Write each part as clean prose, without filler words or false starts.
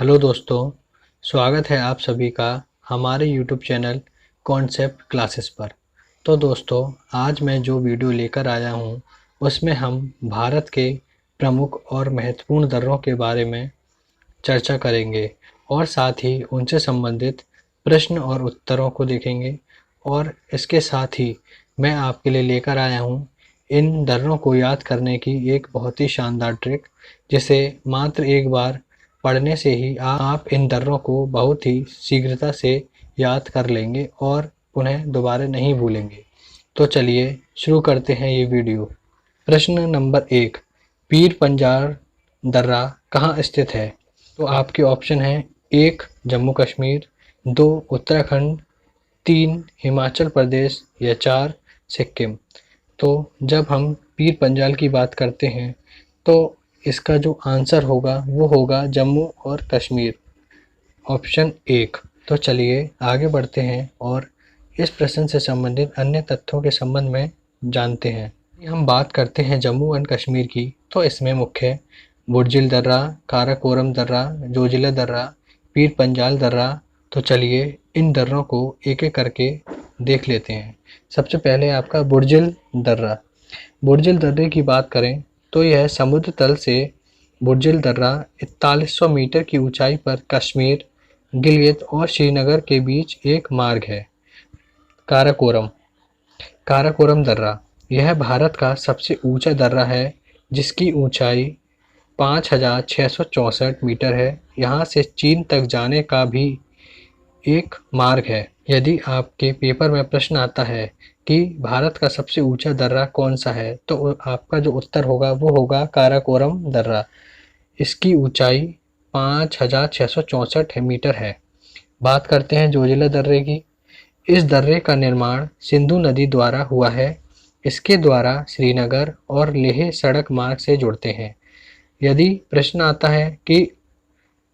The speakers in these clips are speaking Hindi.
हेलो दोस्तों, स्वागत है आप सभी का हमारे यूट्यूब चैनल कॉन्सेप्ट क्लासेस पर। तो दोस्तों, आज मैं जो वीडियो लेकर आया हूँ उसमें हम भारत के प्रमुख और महत्वपूर्ण दर्रों के बारे में चर्चा करेंगे और साथ ही उनसे संबंधित प्रश्न और उत्तरों को देखेंगे। और इसके साथ ही मैं आपके लिए लेकर आया हूँ इन दर्रों को याद करने की एक बहुत ही शानदार ट्रिक, जिसे मात्र एक बार पढ़ने से ही आप इन दर्रों को बहुत ही शीघ्रता से याद कर लेंगे और उन्हें दोबारा नहीं भूलेंगे। तो चलिए शुरू करते हैं ये वीडियो। प्रश्न नंबर 1, पीर पंजाल दर्रा कहाँ स्थित है? तो आपके ऑप्शन हैं 1 जम्मू कश्मीर, 2 उत्तराखंड, 3 हिमाचल प्रदेश या 4 सिक्किम। तो जब हम पीर पंजाल की बात करते हैं तो इसका जो आंसर होगा वो होगा जम्मू और कश्मीर, ऑप्शन 1। तो चलिए आगे बढ़ते हैं और इस प्रश्न से संबंधित अन्य तथ्यों के संबंध में जानते हैं। हम बात करते हैं जम्मू एंड कश्मीर की, तो इसमें मुख्य बुर्जिल दर्रा, काराकोरम दर्रा, जोजिला दर्रा, पीर पंजाल दर्रा। तो चलिए इन दर्रों को एक एक करके देख लेते हैं। सबसे पहले आपका बुर्जिल दर्रा। बुर्जिल दर्रे की बात करें तो यह समुद्र तल से बुर्जिल दर्रा 4100 मीटर की ऊंचाई पर कश्मीर, गिलगित और श्रीनगर के बीच एक मार्ग है। काराकोरम काराकोरम दर्रा, यह भारत का सबसे ऊंचा दर्रा है जिसकी ऊंचाई 5664 मीटर है। यहाँ से चीन तक जाने का भी एक मार्ग है। यदि आपके पेपर में प्रश्न आता है कि भारत का सबसे ऊंचा दर्रा कौन सा है, तो आपका जो उत्तर होगा वो होगा काराकोरम दर्रा। इसकी ऊंचाई 5664 मीटर है। बात करते हैं जोजिला दर्रे की। इस दर्रे का निर्माण सिंधु नदी द्वारा हुआ है। इसके द्वारा श्रीनगर और लेह सड़क मार्ग से जुड़ते हैं। यदि प्रश्न आता है कि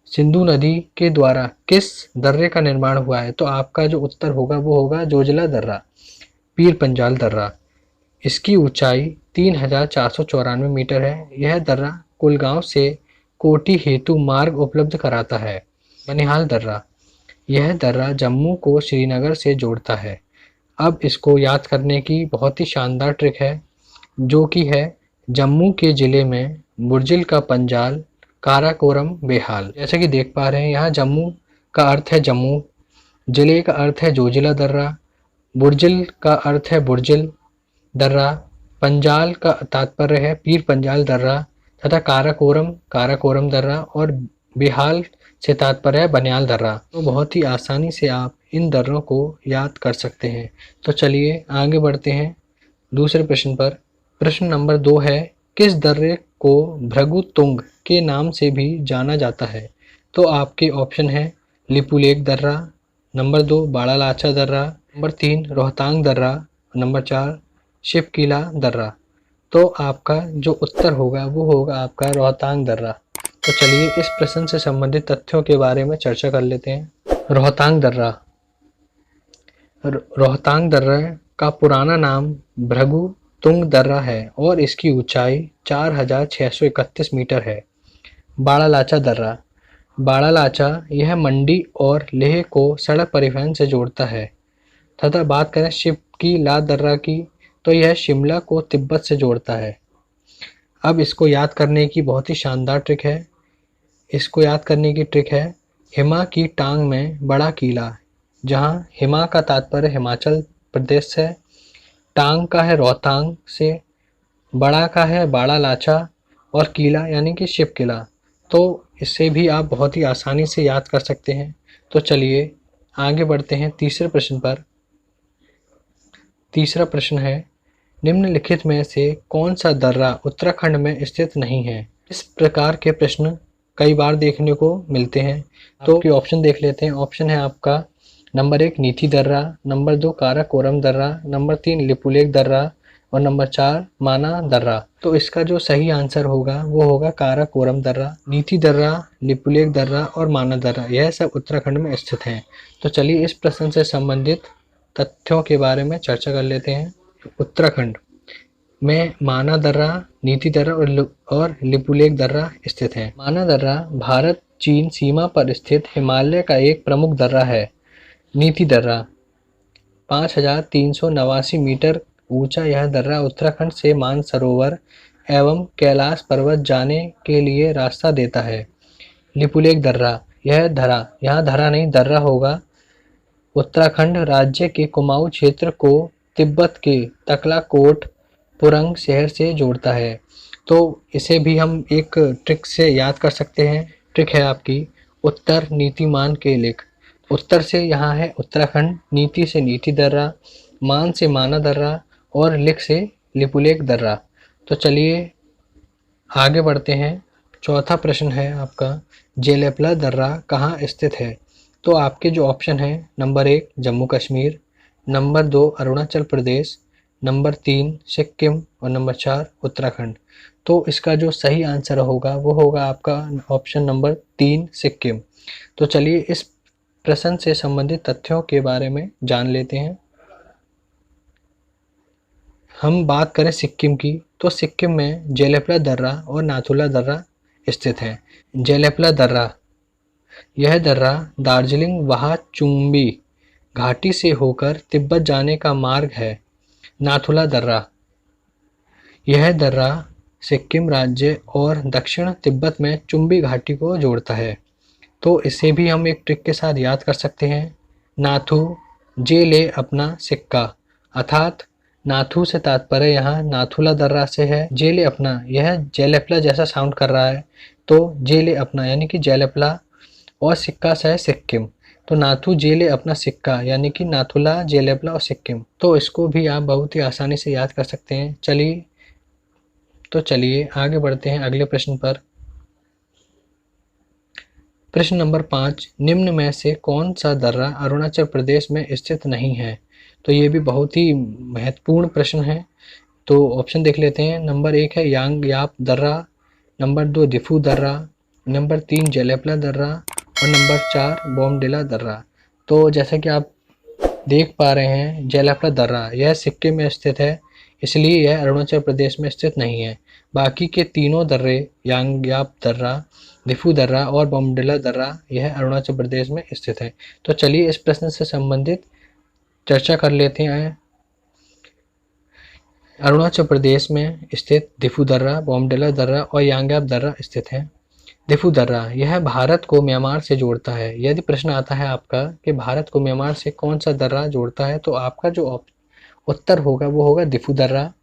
सिंधु नदी के द्वारा किस दर्रे का निर्माण हुआ है, तो आपका जो उत्तर होगा वो होगा जोजिला दर्रा। पीर पंजाल दर्रा, इसकी ऊंचाई 3494 मीटर है। यह दर्रा कुलगांव से कोटी हेतु मार्ग उपलब्ध कराता है। बनिहाल दर्रा, यह दर्रा जम्मू को श्रीनगर से जोड़ता है। अब इसको याद करने की बहुत ही शानदार ट्रिक है, जो कि है जम्मू के ज़िले में बुर्जिल का पंजाल, काराकोरम बेहाल। जैसे कि देख पा रहे हैं, यहाँ जम्मू का अर्थ है जम्मू, ज़िले का अर्थ है जोजिला दर्रा, बुर्जिल का अर्थ है बुर्जिल दर्रा, पंजाल का तात्पर्य है पीर पंजाल दर्रा तथा काराकोरम काराकोरम दर्रा और बेहाल से तात्पर्य है बनियाल दर्रा। तो बहुत ही आसानी से आप इन दर्रों को याद कर सकते हैं। तो चलिए आगे बढ़ते हैं दूसरे प्रश्न पर। प्रश्न नंबर 2 है, किस दर्रे को भृगु तुंग के नाम से भी जाना जाता है? तो आपके ऑप्शन है लिपुलेख दर्रा, नंबर 2 बाड़ालाचा दर्रा, नंबर 3 रोहतांग दर्रा, नंबर 4 शिवकिला दर्रा। तो आपका जो उत्तर होगा वो होगा आपका रोहतांग दर्रा। तो चलिए इस प्रश्न से संबंधित तथ्यों के बारे में चर्चा कर लेते हैं। रोहतांग दर्रा। रोहतांग दर्रा का पुराना नाम भृगु तुंग दर्रा है और इसकी ऊंचाई 4631 मीटर है। बाड़ालाचा दर्रा। बाड़ालाचा यह मंडी और लेह को सड़क परिवहन से जोड़ता है। तथा बात करें शिवकिला दर्रा की, तो यह शिमला को तिब्बत से जोड़ता है। अब इसको याद करने की बहुत ही शानदार ट्रिक है। इसको याद करने की ट्रिक है हिमा की टांग में बड़ा किला, जहाँ हिमा का तात्पर्य हिमाचल प्रदेश से, टांग का है रोहतांग से, बड़ा का है बाड़ालाचा और किला यानी कि शिव किला। तो इससे भी आप बहुत ही आसानी से याद कर सकते हैं। तो चलिए आगे बढ़ते हैं तीसरे प्रश्न पर। तीसरा प्रश्न है, निम्नलिखित में से कौन सा दर्रा उत्तराखंड में स्थित नहीं है? इस प्रकार के प्रश्न कई बार देखने को मिलते हैं। तो ऑप्शन देख लेते हैं। ऑप्शन है आपका नंबर 1 नीथी दर्रा, नंबर 2 काराकोरम दर्रा, नंबर 3 लिपुलेख दर्रा और नंबर 4 माना दर्रा। तो इसका जो सही आंसर होगा वो होगा काराकोरम दर्रा। नीथी दर्रा, लिपुलेख दर्रा और माना दर्रा, यह सब उत्तराखंड में स्थित हैं। तो चलिए इस प्रश्न से संबंधित तथ्यों के बारे में चर्चा कर लेते हैं। उत्तराखंड में माना दर्रा, नीथी दर्रा और लिपुलेख दर्रा स्थित हैं। माना दर्रा भारत चीन सीमा पर स्थित हिमालय का एक प्रमुख दर्रा है। नीति दर्रा 5389 मीटर ऊंचा यह दर्रा उत्तराखंड से मानसरोवर एवं कैलाश पर्वत जाने के लिए रास्ता देता है। लिपुलेख दर्रा यहाँ धरा नहीं दर्रा होगा, उत्तराखंड राज्य के कुमाऊं क्षेत्र को तिब्बत के तकलाकोट पुरंग शहर से जोड़ता है। तो इसे भी हम एक ट्रिक से याद कर सकते हैं। ट्रिक है आपकी उत्तर नीतिमान के लिख। उत्तर से यहाँ है उत्तराखंड, नीति से नीति दर्रा, मान से माना दर्रा और लिख से लिपुलेख दर्रा। तो चलिए आगे बढ़ते हैं। चौथा प्रश्न है आपका, जेलेपला दर्रा कहाँ स्थित है? तो आपके जो ऑप्शन है, number 1 Jammu Kashmir, number 2 Arunachal Pradesh, number 3 Sikkim और नंबर 4 उत्तराखंड। तो इसका जो सही आंसर होगा वो होगा आपका ऑप्शन नंबर 3 सिक्किम। तो चलिए इस प्रश्न से संबंधित तथ्यों के बारे में जान लेते हैं। हम बात करें सिक्किम की, तो सिक्किम में जेलेपला दर्रा और नाथुला दर्रा स्थित है। जेलेपला दर्रा यह दर्रा दार्जिलिंग वहा चुंबी घाटी से होकर तिब्बत जाने का मार्ग है। नाथुला दर्रा यह दर्रा सिक्किम राज्य और दक्षिण तिब्बत में चुंबी घाटी को जोड़ता है। तो इसे भी हम एक ट्रिक के साथ याद कर सकते हैं। नाथू जे ले अपना सिक्का, अर्थात नाथू से तात्पर्य यहाँ नाथुला दर्रा से है। जे ले अपना यह जेलेपला जैसा साउंड कर रहा है, तो जे ले अपना यानी कि जेलेपला और सिक्का से है सिक्किम। तो नाथू जेले अपना सिक्का यानी कि नाथुला, जेलेपला और सिक्किम। तो इसको भी आप बहुत ही आसानी से याद कर सकते हैं। चलिए आगे बढ़ते हैं अगले प्रश्न पर। प्रश्न नंबर 5, निम्न में से कौन सा दर्रा अरुणाचल प्रदेश में स्थित नहीं है? तो ये भी बहुत ही महत्वपूर्ण प्रश्न है। तो ऑप्शन देख लेते हैं। नंबर 1 है यांग याप दर्रा, नंबर 2 दिफू दर्रा, नंबर 3 जेलेपला दर्रा और नंबर 4 बोमडिला दर्रा। तो जैसा कि आप देख पा रहे हैं, जेलेपला दर्रा यह सिक्किम में स्थित है, इसलिए यह अरुणाचल प्रदेश में स्थित नहीं है। बाकी के तीनों दर्रे यांगयाप दर्रा, दिफू दर्रा और बोमडिला दर्रा यह अरुणाचल प्रदेश में स्थित है। तो चलिए इस प्रश्न से संबंधित चर्चा कर लेते हैं। अरुणाचल प्रदेश में स्थित दिफू दर्रा, बोमडिला दर्रा और यांगयाप दर्रा स्थित है। दिफू दर्रा यह भारत को म्यांमार से जोड़ता है। यदि प्रश्न आता है आपका कि भारत को म्यांमार से कौन सा दर्रा जोड़ता है, तो आपका जो उत्तर होगा वो होगा दिफू दर्रा।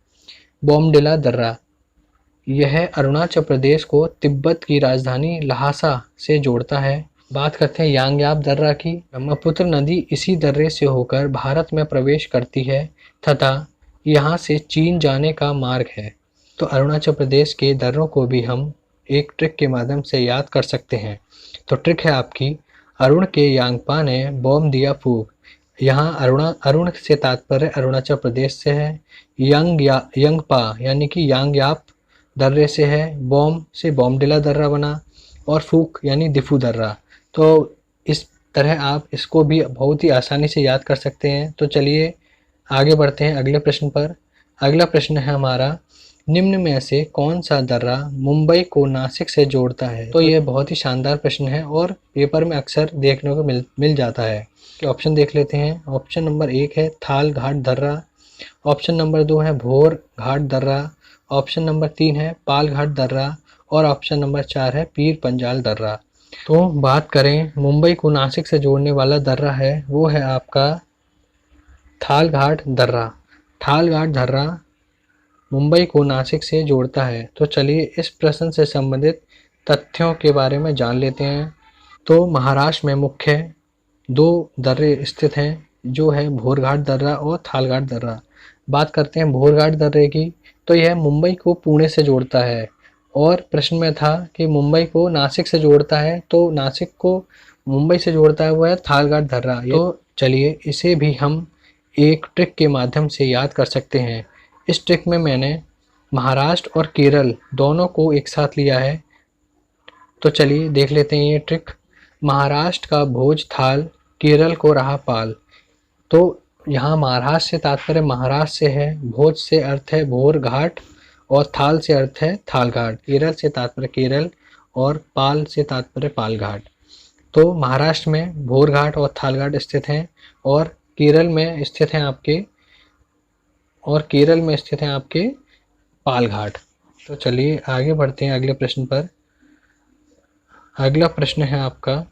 बोमडिला दर्रा यह अरुणाचल प्रदेश को तिब्बत की राजधानी लहासा से जोड़ता है। बात करते हैं यांगयाप दर्रा की। ब्रह्मपुत्र नदी इसी दर्रे से होकर भारत में प्रवेश करती है तथा यहाँ से चीन जाने का मार्ग है। तो अरुणाचल प्रदेश के दर्रों को भी हम एक ट्रिक के माध्यम से याद कर सकते हैं। तो ट्रिक है आपकी, अरुण के यांगपा ने बॉम्ब दिया फूक। यहाँ अरुण से तात्पर्य अरुणाचल प्रदेश से है। यंगपा यानी कि यांगयाप दर्रे से है। बॉम्ब से बोमडिला दर्रा बना और फूक यानी दिफू दर्रा। तो इस तरह आप इसको भी बहुत ही आसानी से याद कर सकते हैं। तो चलिए आगे बढ़ते हैं अगले प्रश्न पर। अगला प्रश्न है हमारा, निम्न में से कौन सा दर्रा मुंबई को नासिक से जोड़ता है? तो यह बहुत ही शानदार प्रश्न है और पेपर में अक्सर देखने को मिल जाता है। ऑप्शन देख लेते हैं। ऑप्शन नंबर 1 है थाल घाट दर्रा, ऑप्शन नंबर 2 है भोर घाट दर्रा, ऑप्शन नंबर 3 है पाल घाट दर्रा और ऑप्शन नंबर 4 है पीर पंजाल दर्रा। तो बात करें मुंबई को नासिक से जोड़ने वाला दर्रा है, वो है आपका थाल घाट दर्रा। थाल घाट दर्रा मुंबई को नासिक से जोड़ता है। तो चलिए इस प्रश्न से संबंधित तथ्यों के बारे में जान लेते हैं। तो महाराष्ट्र में मुख्य 2 दर्रे स्थित हैं, जो है भोरघाट दर्रा और थालघाट दर्रा। बात करते हैं भोरघाट दर्रे की, तो यह मुंबई को पुणे से जोड़ता है और प्रश्न में था कि मुंबई को नासिक से जोड़ता है, तो नासिक को मुंबई से जोड़ता है वो है थालघाट दर्रा। तो चलिए इसे भी हम एक ट्रिक के माध्यम से याद कर सकते हैं। इस ट्रिक में मैंने महाराष्ट्र और केरल दोनों को एक साथ लिया है। तो चलिए देख लेते हैं ये ट्रिक। महाराष्ट्र का भोज थाल, केरल को रहा पाल। तो यहाँ महाराष्ट्र से तात्पर्य महाराष्ट्र से है, भोज से अर्थ है भोर घाट और थाल से अर्थ है थाल घाट। केरल से तात्पर्य केरल और पाल से तात्पर्य पाल घाट। तो महाराष्ट्र में भोर घाट और थाल घाट स्थित हैं और केरल में स्थित हैं आपके पाल घाट। तो चलिए आगे बढ़ते हैं अगले प्रश्न पर। अगला प्रश्न है आपका,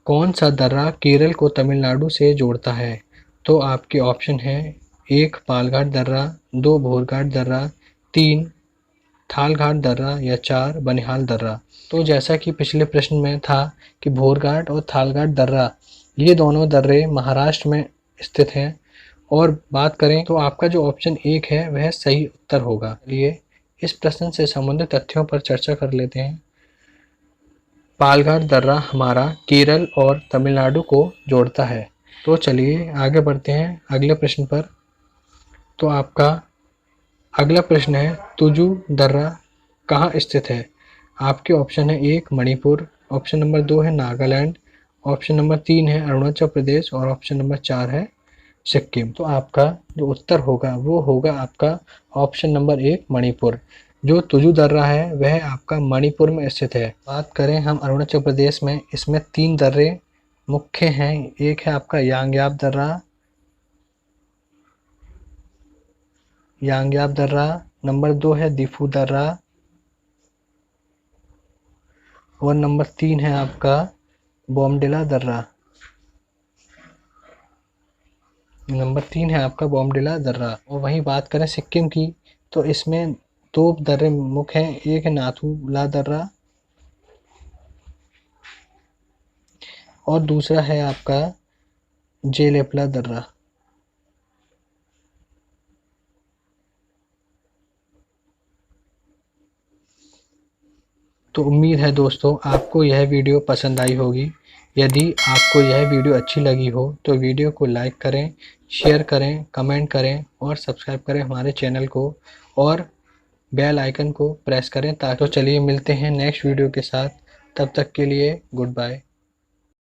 कौन सा दर्रा केरल को तमिलनाडु से जोड़ता है? तो आपके ऑप्शन है 1 पालघाट दर्रा, 2 भोरघाट दर्रा, 3 थालघाट दर्रा या 4 बनिहाल दर्रा। तो जैसा कि पिछले प्रश्न में था कि भोरघाट और थालघाट दर्रा ये दोनों दर्रे महाराष्ट्र में स्थित हैं और बात करें तो आपका जो ऑप्शन 1 है वह सही उत्तर होगा। चलिए इस प्रश्न से संबंधित तथ्यों पर चर्चा कर लेते हैं। पालघाट दर्रा हमारा केरल और तमिलनाडु को जोड़ता है। तो चलिए आगे बढ़ते हैं अगले प्रश्न पर। तो आपका अगला प्रश्न है, तुजू दर्रा कहाँ स्थित है? आपके ऑप्शन है 1 मणिपुर, ऑप्शन नंबर 2 है नागालैंड, ऑप्शन नंबर 3 है अरुणाचल प्रदेश और ऑप्शन नंबर 4 है सिक्किम। तो आपका जो उत्तर होगा वो होगा आपका ऑप्शन नंबर 1 मणिपुर। जो तुजू दर्रा है वह आपका मणिपुर में स्थित है। बात करें हम अरुणाचल प्रदेश में, इसमें 3 दर्रे मुख्य हैं। एक है आपका यांग्याब दर्रा, नंबर 2 है दिफू दर्रा और नंबर 3 है आपका बॉमडिला दर्रा। और वहीं बात करें सिक्किम की तो इसमें 2 दर्रे मुख्य हैं। एक है नाथू ला दर्रा और दूसरा है आपका जेलेपला दर्रा। तो उम्मीद है दोस्तों आपको यह वीडियो पसंद आई होगी। यदि आपको यह वीडियो अच्छी लगी हो तो वीडियो को लाइक करें, शेयर करें, कमेंट करें और सब्सक्राइब करें हमारे चैनल को और बेल आइकन को प्रेस करें ताकि। तो चलिए मिलते हैं नेक्स्ट वीडियो के साथ, तब तक के लिए गुड बाय।